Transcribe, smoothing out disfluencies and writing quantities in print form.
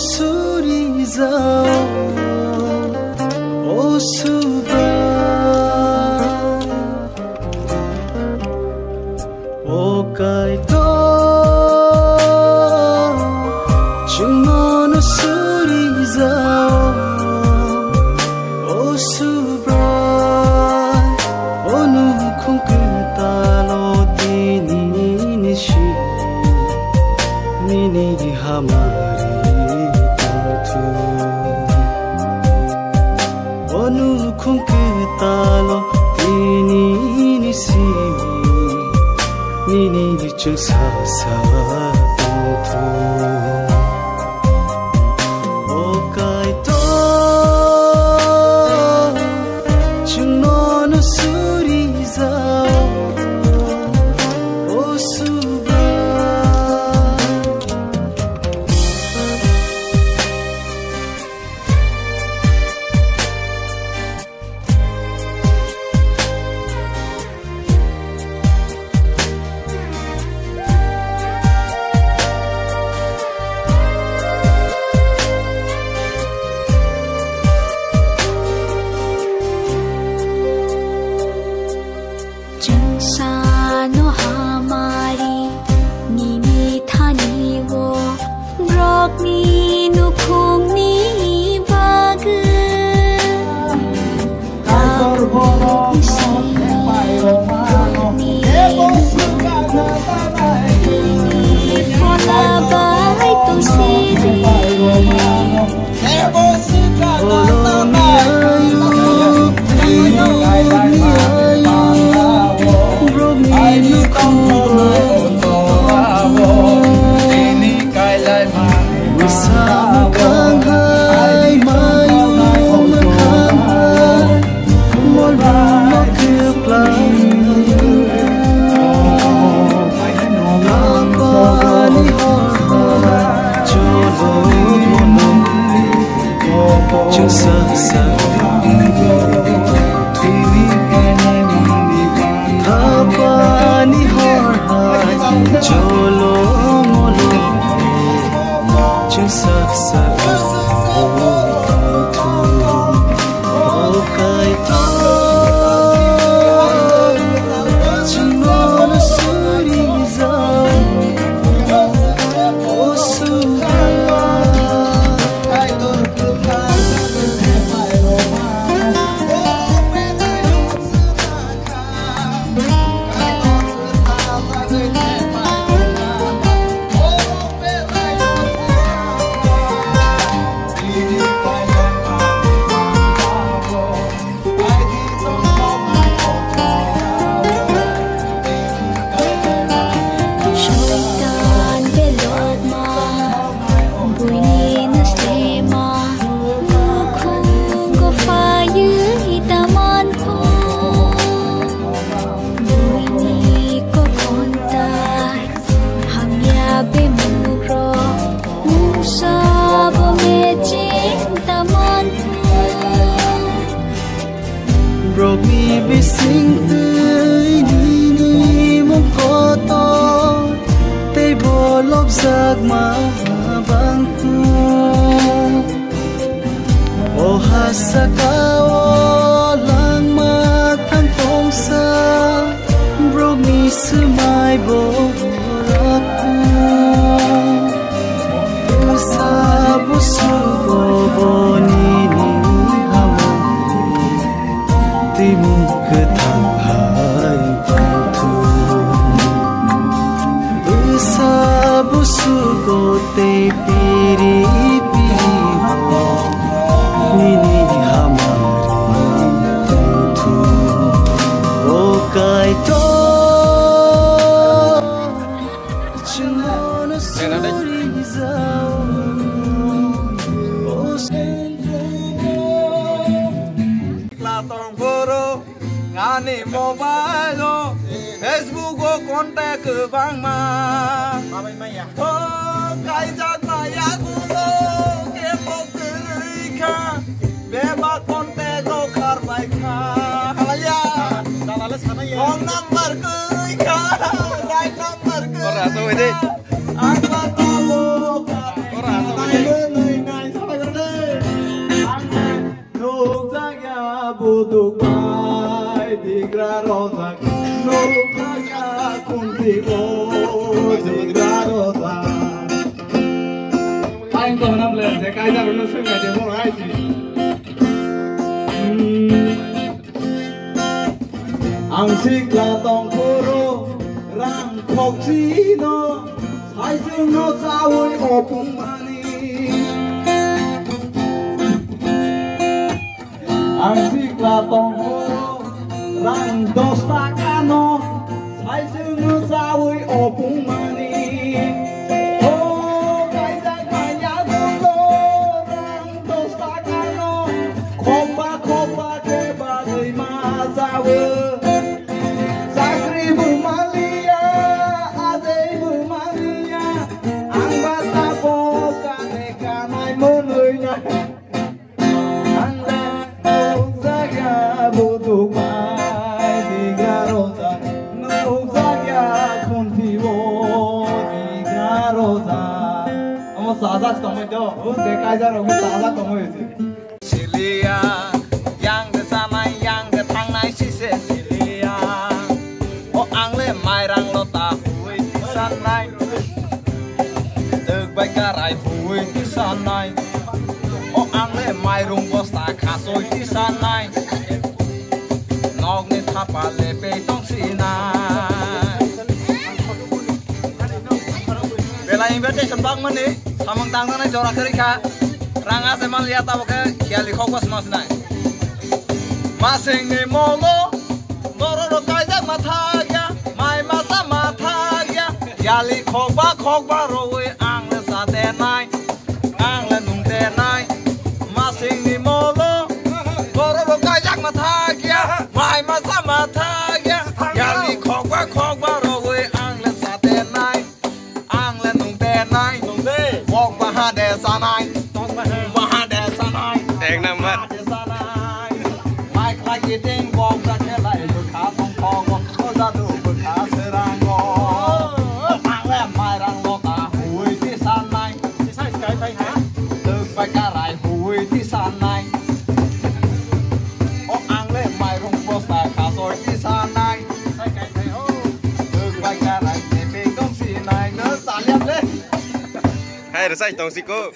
suriza o suba o kai to chungono suriza o suba onu khungta lo dini nishi nini hamari tu onu khungta lo dini nishi nini chung sa sa tu o kai to chung non suriza o suba Sano hamari nini thani wo brok ni nu khung ni bag tar bo si ni fala bai tu si ri Broke me be sing tươi ni mong có to tay bo lop giặc mà băng tu o hasaka o lang ma tham phong sa broke me su mai bo rap tu sa bu su bo ni tim ke thang hai tu usa busu go te piri piri nini hamari tu o kai to chimono suriza ngani mobile Facebook ko contact bang ma tho kai jat ma ya ku lo ke pokri kha be ba contact ko khar bai kha halaya dalale sana ya phone number ku kha right number ku ora to ide agla to ora to còn năm lần sẽ cai ra nó suy ngày đều không ai gì ang xích là tòng cô rô răng khóc xí nó sai dương nó sao ơi ổ bụng mani ang xích là tòng cô rô răng dosta cano sai dương nó sao ơi ổ bụng mani Saza kamu itu, dekai jaro saza kamu itu. Silia, yang ke sana, yang ke tanah sisi Silia. Oh angle mairang lo tahu di sana. Terbaik karai hui di sana. Oh angle mairung bos tak kasoi di sana. Nog ni thapa lepe tong sina. Bela invitation bang mana? Samang tangan aja orang kerja, rangga semal lihat apa ke, kiali kokos mas nai. Masing ni molo, loro kaya mata ya, mai mata mata ya, kiali kokba rowe angle sate nai, angle nung te nai. Masing ni molo, loro kaya mata ya, mai mata ya, kiali kokba rowe angle sate nai, angle nung te nai. Walk behind the sunlight, behind the sunlight. Take number. Like it ding walk that you like to cast on call, cause I do because it ain't go. I let my run water, who is this sunlight? This is sky by hand. Look by Garai, who is this sunlight? Oh, I let my room was like castle this sunlight. Look by Garai, they don't see night, no, Sally. Hai, rồi sai tổng sĩ cô.